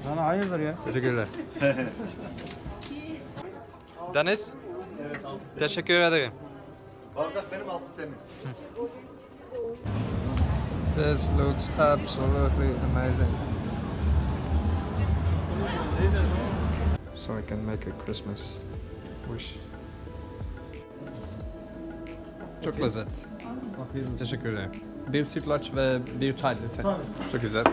Sana hayırdır ya? Teşekkürler. Deniz? Teşekkür ederim. Bardak benim, altı senin. This looks absolutely amazing. So I can make a Christmas wish. Çok lezzet. Teşekkürler. Bir sütlaç ve bir çay lütfen. Çok güzel.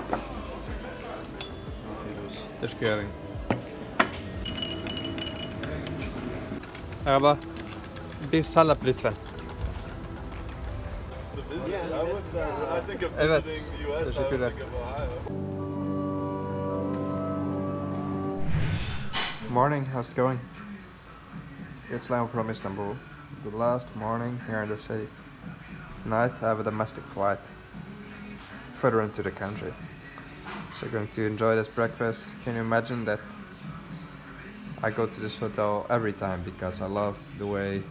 Teşekkür ederim. Merhaba. Bir salep lütfen. Evet. Teşekkürler. Morning, how's it going? It's Leon from Istanbul. The last morning here in the city. Tonight I have a domestic flight further into the country. So going to enjoy this breakfast. Can you imagine that I go to this hotel every time because I love the way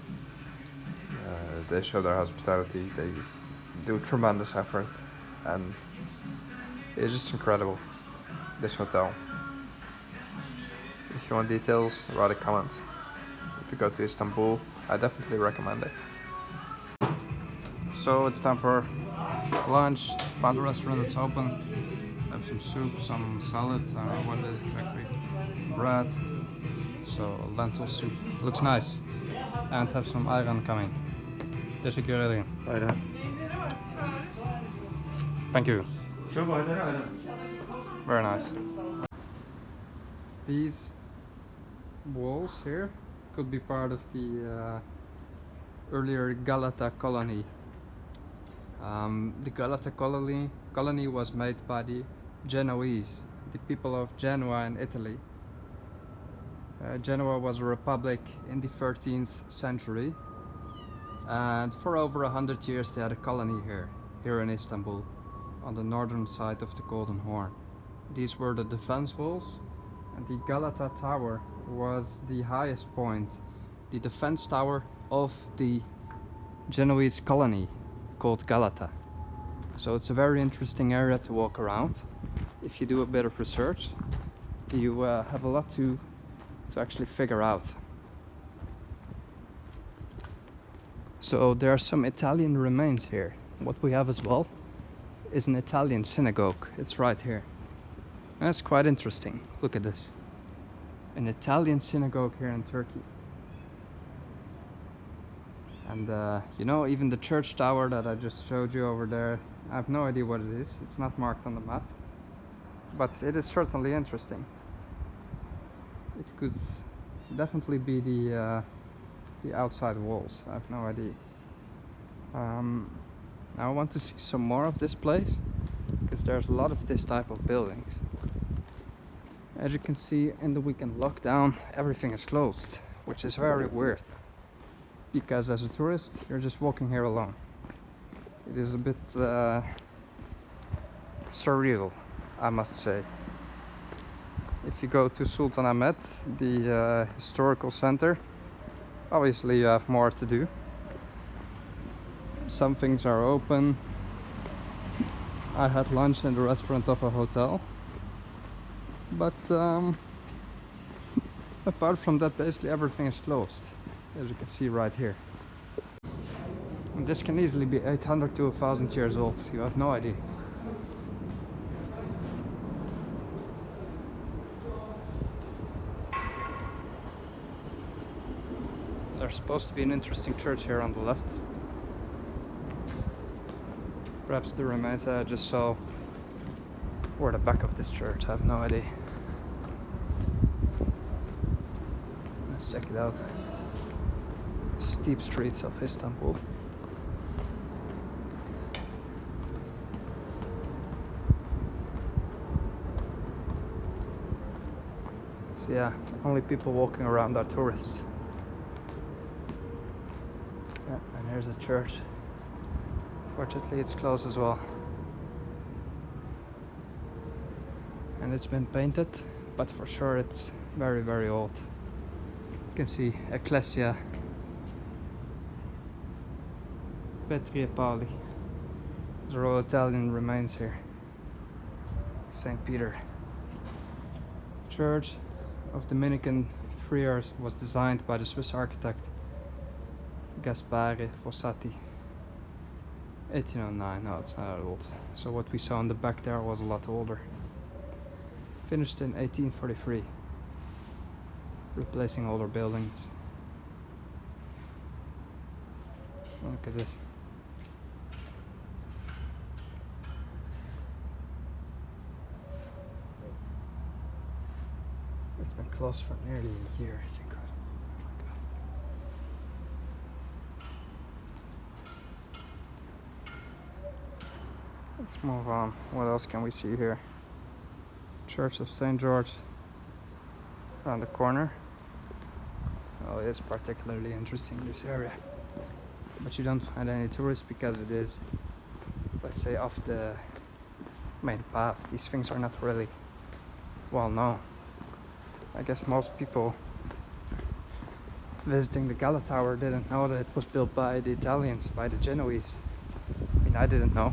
they show their hospitality. They do tremendous effort and it's just incredible, this hotel. If you want details, write a comment. If you go to Istanbul, I definitely recommend it. So it's time for lunch. Found a restaurant that's open. Have some soup, some salad, I don't know what it is exactly. Bread, so lentil soup. Looks nice. And have some ayran coming. Teşekkür ederim. Aynen. Thank you. Çok aynen. Very nice. These walls here could be part of the earlier Galata Colony. The Galata Colony was made by the Genoese, the people of Genoa in Italy. Genoa was a republic in the 13th century, and for over 100 years they had a colony here in Istanbul, on the northern side of the Golden Horn. These were the defense walls, and the Galata Tower was the highest point, the defense tower of the Genoese colony called Galata. So it's a very interesting area to walk around. If you do a bit of research, you have a lot to actually figure out. So there are some Italian remains here. What we have as well is an Italian synagogue. It's right here. That's quite interesting. Look at this. An Italian synagogue here in Turkey. And you know, even the church tower that I just showed you over there, I have no idea what it is. It's not marked on the map. But it is certainly interesting. It could definitely be the outside walls. I have no idea. Now I want to see some more of this place, because there's a lot of this type of buildings. As you can see, in the weekend lockdown, everything is closed, which is very weird. Because as a tourist, you're just walking here alone. It is a bit surreal, I must say. If you go to Sultanahmet, the historical center, obviously you have more to do. Some things are open. I had lunch in the restaurant of a hotel. But apart from that, basically everything is closed, as you can see right here. And this can easily be 800 to 1000 years old, you have no idea. There's supposed to be an interesting church here on the left. Perhaps the remains I just saw were the back of this church, I have no idea. Let's check it out. Steep streets of Istanbul. So yeah, only people walking around are tourists. Yeah, and here's a church. Fortunately it's closed as well. And it's been painted, but for sure it's very, very old. You can see Ecclesia Petri e Pauli. There are all Italian remains here. St. Peter. Church of Dominican Friars was designed by the Swiss architect Gaspare Fossati. 1809, no, it's not old. So what we saw in the back there was a lot older. Finished in 1843, replacing older buildings. Look at this. It's been closed for nearly a year, it's incredible. Oh my God. Let's move on. What else can we see here? Church of St. George around the corner. Oh, it's particularly interesting, this area. But you don't find any tourists because it is, let's say, off the main path. These things are not really well known. I guess most people visiting the Galata Tower didn't know that it was built by the Italians, by the Genoese. I mean, I didn't know.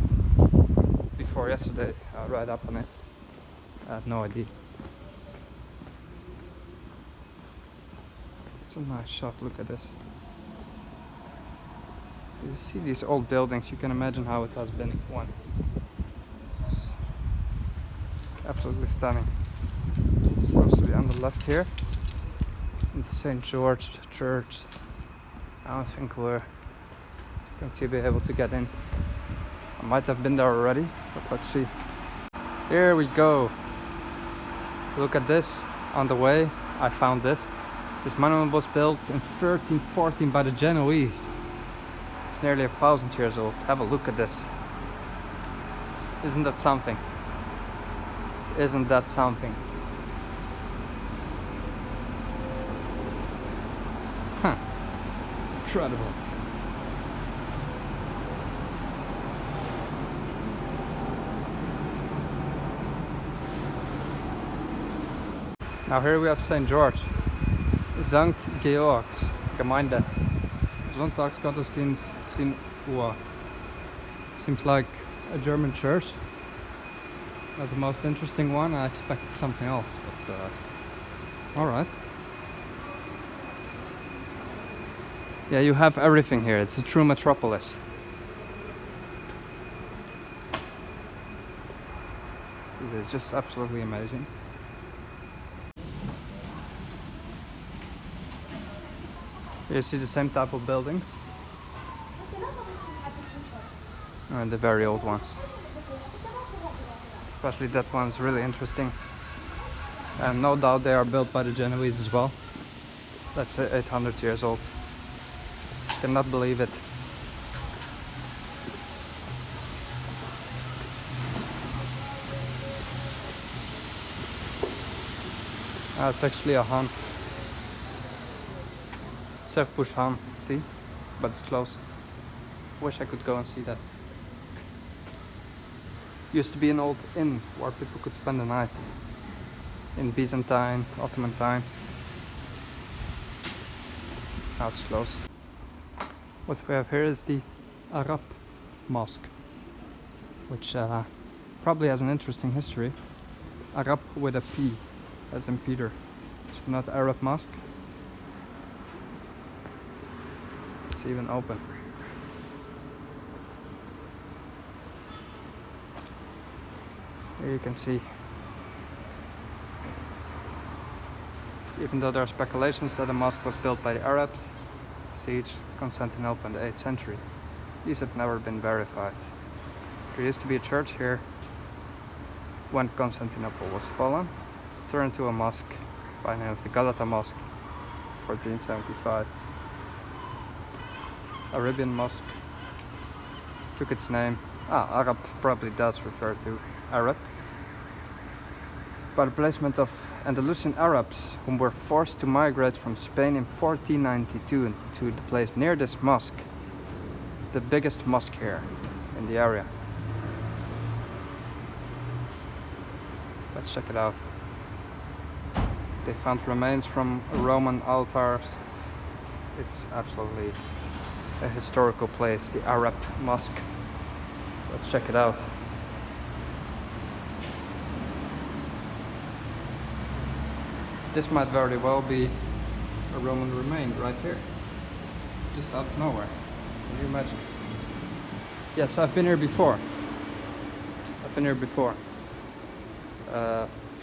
Before yesterday, I read up on it. I had no idea. It's a nice shot, look at this. You see these old buildings, you can imagine how it has been once. It's absolutely stunning. Supposed to be on the left here, in the St. George Church. I don't think we're going to be able to get in. I might have been there already, but let's see. Here we go. Look at this. On the way, I found this. This monument was built in 1314 by the Genoese. It's nearly 1,000 years old. Have a look at this. Isn't that something? Isn't that something? Huh. Incredible. Now here we have St. George. Sankt Georgs Gemeinde. Sonntagsgottesdienst 10 Uhr. Seems like a German church. Not the most interesting one. I expected something else, but alright. Yeah, you have everything here. It's a true metropolis. It's just absolutely amazing. You see the same type of buildings. And the very old ones. Especially that one's really interesting. And no doubt they are built by the Genoese as well. That's 800 years old. Cannot believe it. It's actually a Han. Surfbush Han, see? But it's closed. Wish I could go and see that. Used to be an old inn where people could spend the night. In Byzantine, Ottoman times. Now it's closed. What we have here is the Arab Mosque, which probably has an interesting history. Arab with a P, as in Peter. So not Arab Mosque. It's even open. Here you can see, even though there are speculations that the mosque was built by the Arabs, sieged Constantinople in the 8th century. These have never been verified. There used to be a church here when Constantinople was fallen, turned to a mosque by the name of the Galata Mosque, 1475. Arabian Mosque took its name. Arab probably does refer to Arab, by the placement of Andalusian Arabs whom were forced to migrate from Spain in 1492 to the place near this mosque. It's the biggest mosque here in the area. Let's check it out. They found remains from Roman altars. It's absolutely a historical place, the Arab Mosque. Let's check it out. This might very well be a Roman remain right here. Just out of nowhere. Can you imagine? Yes, I've been here before.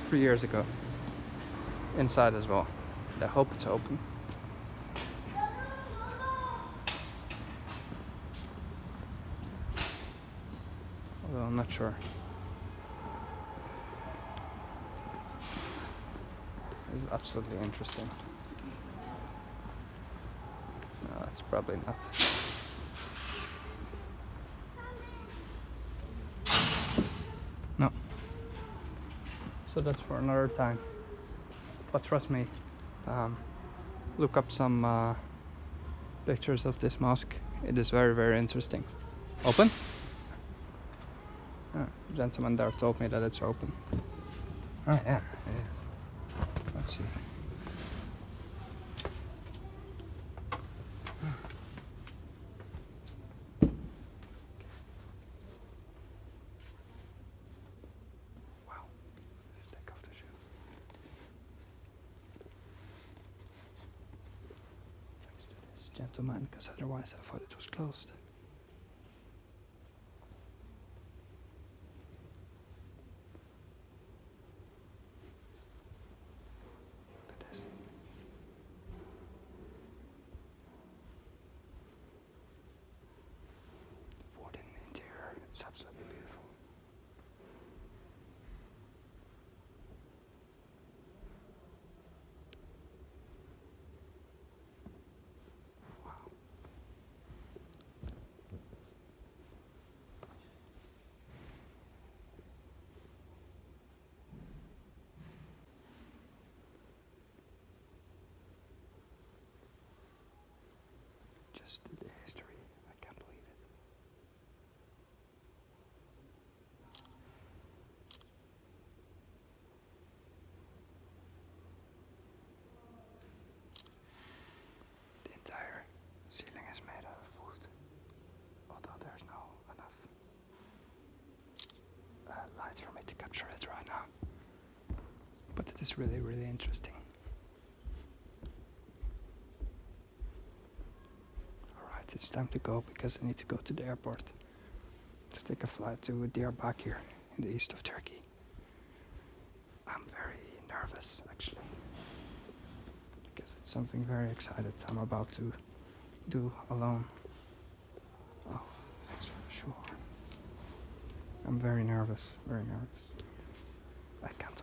3 years ago. Inside as well. I hope it's open. Although I'm not sure. This is absolutely interesting. No, it's probably not. No. So that's for another time. But trust me, look up some pictures of this mosque. It is very, very interesting. Open? The gentleman there told me that it's open. Oh yeah, it is. Let's see. Wow. Let's take off the shoes. Thanks to this gentleman, because otherwise I thought it was closed. It's absolutely beautiful. Wow. Just the history. I can't believe it. The entire ceiling is made out of wood, although there's no enough light for me to capture it right now. But it is really, really interesting. Alright, it's time to go because I need to go to the airport to take a flight to Diyarbakir in the east of Turkey. I'm very nervous actually, because it's something very excited I'm about to do alone. Oh, thanks for the shoe horn. I'm very nervous, very nervous. I can't